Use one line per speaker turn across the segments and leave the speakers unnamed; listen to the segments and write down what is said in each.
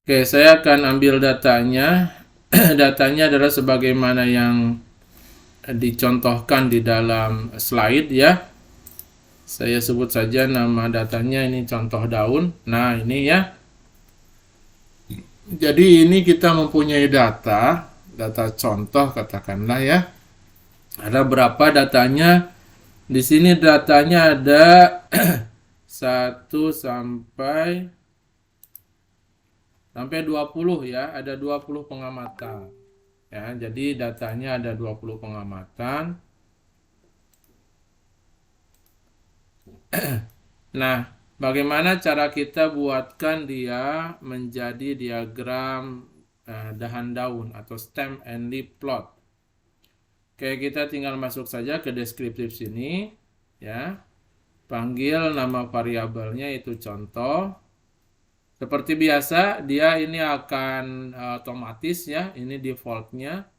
Oke, saya akan ambil datanya. Datanya adalah sebagaimana yang dicontohkan di dalam slide ya. Saya sebut saja nama datanya, ini contoh daun. Nah, ini ya. Jadi ini kita mempunyai data contoh katakanlah ya. Ada berapa datanya? Di sini datanya ada 1 sampai 20 ya, ada 20 pengamatan. Ya, jadi datanya ada 20 pengamatan. Nah, bagaimana cara kita buatkan dia menjadi diagram dahan daun atau stem and leaf plot? Oke, kita tinggal masuk saja ke deskriptif sini, ya. Panggil nama variabelnya itu contoh. Seperti biasa, dia ini akan otomatis ya, ini defaultnya.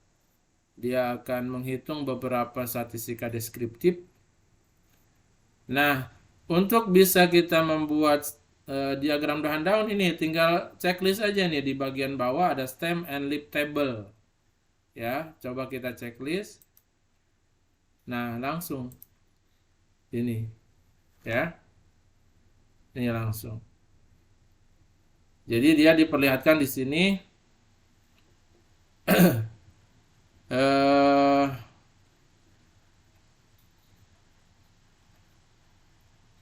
Dia akan menghitung beberapa statistika deskriptif. Nah, untuk bisa kita membuat diagram dahan daun ini, tinggal checklist aja nih di bagian bawah ada stem and leaf table. Ya, coba kita checklist. Nah, langsung ini ya. Ini langsung. Jadi dia diperlihatkan di sini eh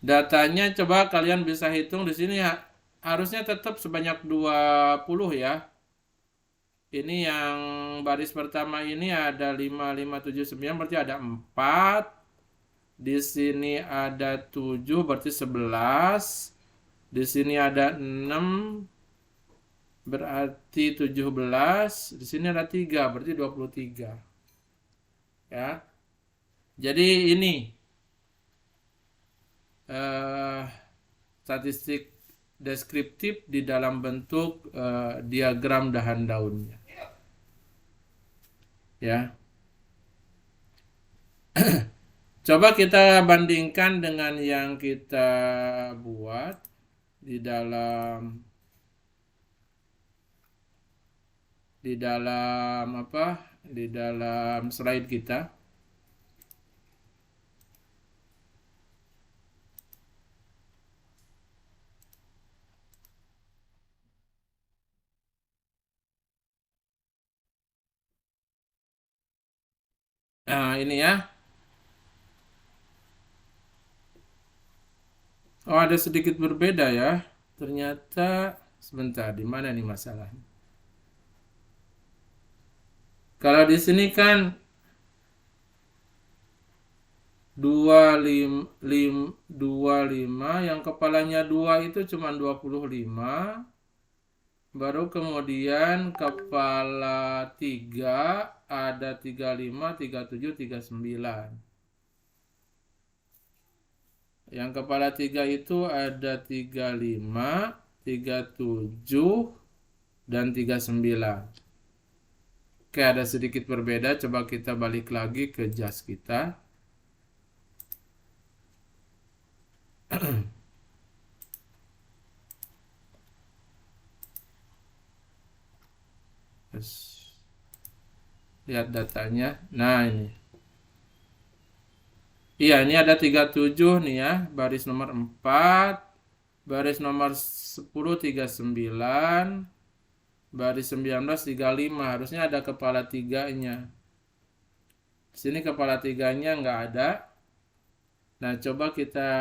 datanya coba kalian bisa hitung di sini ya. Harusnya tetap sebanyak 20 ya. Ini yang baris pertama ini ada 5, 5, 7, 9 berarti ada 4. Di sini ada 7 berarti 11. Di sini ada 6 berarti 17. Di sini ada 3 berarti 23. Ya. Jadi ini eh, statistik deskriptif di dalam bentuk diagram dahan daunnya. Ya. Coba kita bandingkan dengan yang kita buat di dalam apa? Di dalam slide kita. Nah, ini ya. Oh, ada sedikit berbeda ya. Ternyata sebentar, di mana nih masalahnya? Kalau di sini kan 25 yang kepalanya 2 itu cuma 25. Baru kemudian kepala 3 ada 35, 37, 39. Yang kepala 3 itu ada 35, 37, dan 39. Oke, ada sedikit berbeda. Coba kita balik lagi ke jas kita. Terus, lihat datanya. Nah, ini. Iya, ini ada 37 nih ya. Baris nomor 4. Baris nomor 10, 39. Baris 19, 35. Harusnya ada kepala 3-nya. Di sini kepala 3-nya nggak ada. Nah, coba kita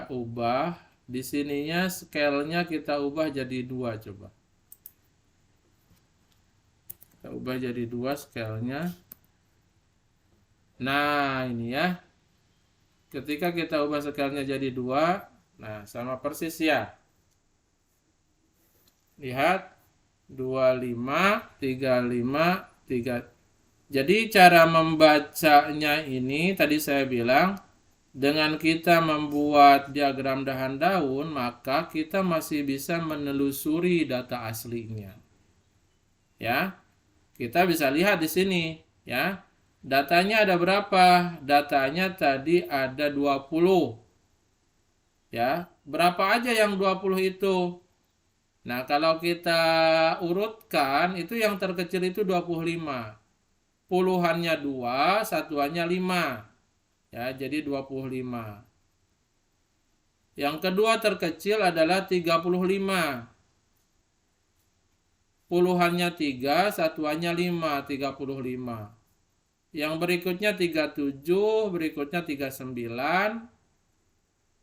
ubah. Di sininya scale-nya kita ubah jadi 2 coba. Kita ubah jadi 2 scale-nya. Nah, ini ya. Ketika kita ubah scale-nya jadi 2, nah sama persis ya. Lihat 25, 35, 3. Jadi cara membacanya ini tadi saya bilang dengan kita membuat diagram dahan daun, maka kita masih bisa menelusuri data aslinya. Ya. Kita bisa lihat di sini, ya. Datanya ada berapa? Datanya tadi ada 20. Ya. Berapa aja yang 20 itu? Nah, kalau kita urutkan, itu yang terkecil itu 25. Puluhannya 2, satuannya 5. Ya, jadi 25. Yang kedua terkecil adalah 35. Puluhannya 3, satuannya 5, 35. Yang berikutnya 37, berikutnya 39,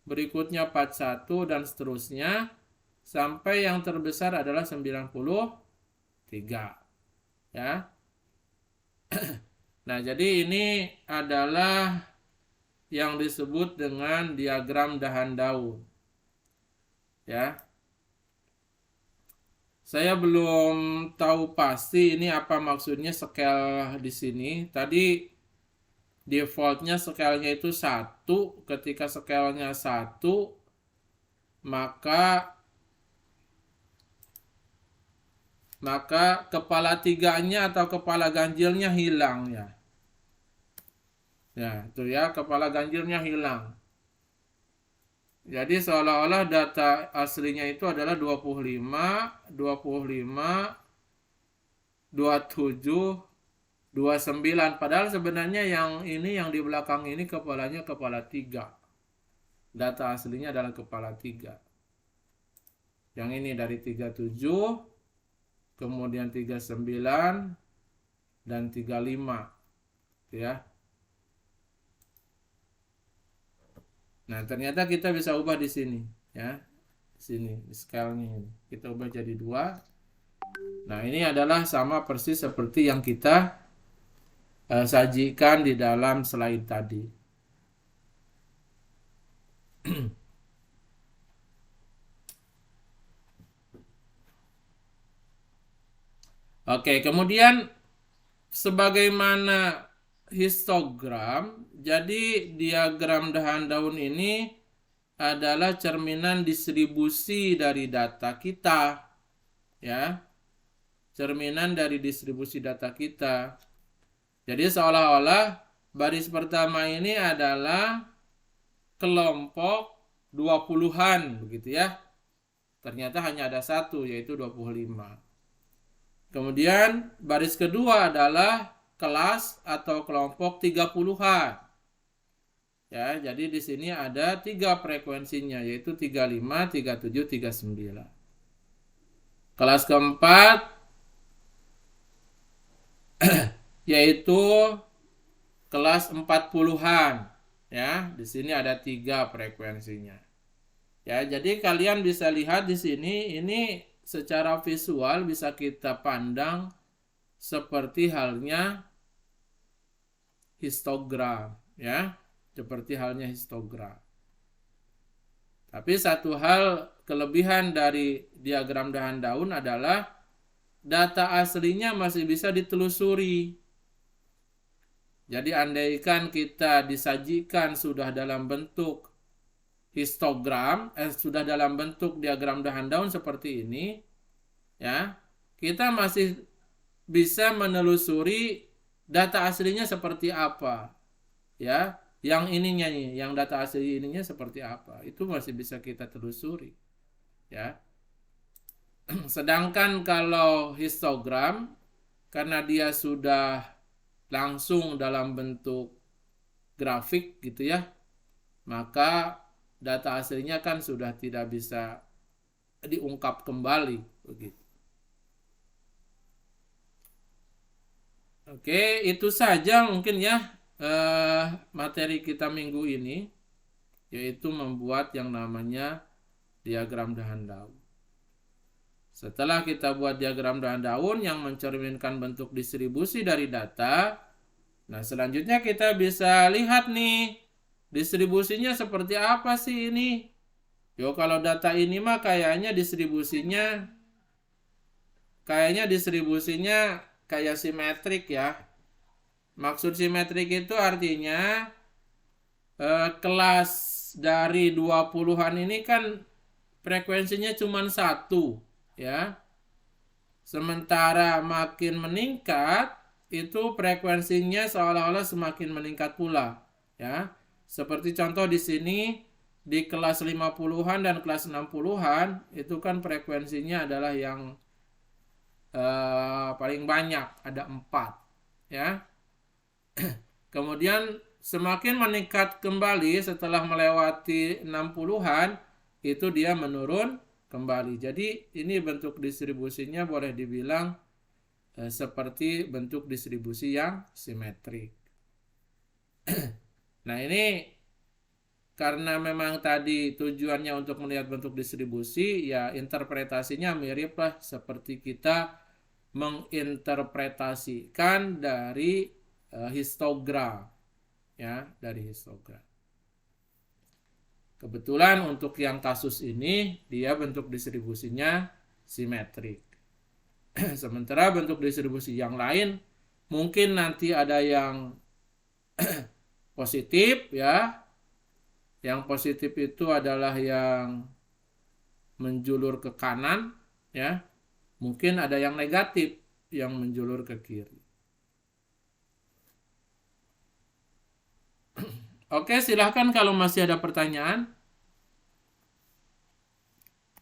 berikutnya 41 dan seterusnya sampai yang terbesar adalah 93. Ya. Nah, jadi ini adalah yang disebut dengan diagram dahan daun. Ya. Saya belum tahu pasti ini apa maksudnya scale di sini. Tadi defaultnya scale-nya itu 1. Ketika scale-nya 1, maka kepala tiganya atau kepala ganjilnya hilang ya. Ya, itu ya, kepala ganjilnya hilang. Jadi seolah-olah data aslinya itu adalah 25, 25, 27, 29. Padahal sebenarnya yang ini yang di belakang ini kepalanya kepala 3. Data aslinya adalah kepala 3. Yang ini dari 37, kemudian 39 dan 35. Ya. Nah, ternyata kita bisa ubah di sini, ya. Di sini, di scale-nya ini. Kita ubah jadi 2. Nah, ini adalah sama persis seperti yang kita sajikan di dalam slide tadi. Oke, kemudian sebagaimana histogram, jadi diagram dahan daun ini adalah cerminan distribusi dari data kita, ya. Cerminan dari distribusi data kita. Jadi seolah-olah baris pertama ini adalah kelompok 20-an begitu ya. Ternyata hanya ada satu yaitu 25. Kemudian baris kedua adalah kelas atau kelompok 30-an. Ya, jadi di sini ada 3 frekuensinya yaitu 35, 37, 39. Kelas keempat yaitu kelas 40-an. Ya, di sini ada 3 frekuensinya. Ya, jadi kalian bisa lihat di sini ini secara visual bisa kita pandang seperti halnya histogram, ya. Seperti halnya histogram. Tapi satu hal kelebihan dari diagram dahan daun adalah data aslinya masih bisa ditelusuri. Jadi andaikan kita disajikan sudah dalam bentuk histogram, sudah dalam bentuk diagram dahan daun seperti ini, ya, kita masih bisa menelusuri data aslinya seperti apa, ya, yang ininya nih, yang data asli ininya seperti apa, itu masih bisa kita telusuri, ya. Sedangkan kalau histogram, karena dia sudah langsung dalam bentuk grafik gitu ya, maka data aslinya kan sudah tidak bisa diungkap kembali begitu. Oke, itu saja mungkin ya materi kita minggu ini, yaitu membuat yang namanya diagram dahan daun. Setelah kita buat diagram dahan daun yang mencerminkan bentuk distribusi dari data, nah selanjutnya kita bisa lihat nih distribusinya seperti apa sih ini. Yo, kalau data ini mah kayaknya distribusinya kayak simetrik ya. Maksud simetrik itu artinya kelas dari 20-an ini kan frekuensinya cuma 1 ya. Sementara makin meningkat itu frekuensinya seolah-olah semakin meningkat pula ya. Seperti contoh di sini di kelas 50-an dan kelas 60-an itu kan frekuensinya adalah yang paling banyak, ada 4 ya. Kemudian semakin meningkat kembali setelah melewati 60-an itu dia menurun kembali. Jadi ini bentuk distribusinya boleh dibilang seperti bentuk distribusi yang simetrik. Nah, ini karena memang tadi tujuannya untuk melihat bentuk distribusi, ya interpretasinya mirip lah seperti kita menginterpretasikan dari histogram, ya, dari histogram. Kebetulan untuk yang kasus ini dia bentuk distribusinya simetrik. Sementara bentuk distribusi yang lain mungkin nanti ada yang positif ya. Yang positif itu adalah yang menjulur ke kanan ya. Mungkin ada yang negatif yang menjulur ke kiri. Oke, silahkan kalau masih ada pertanyaan.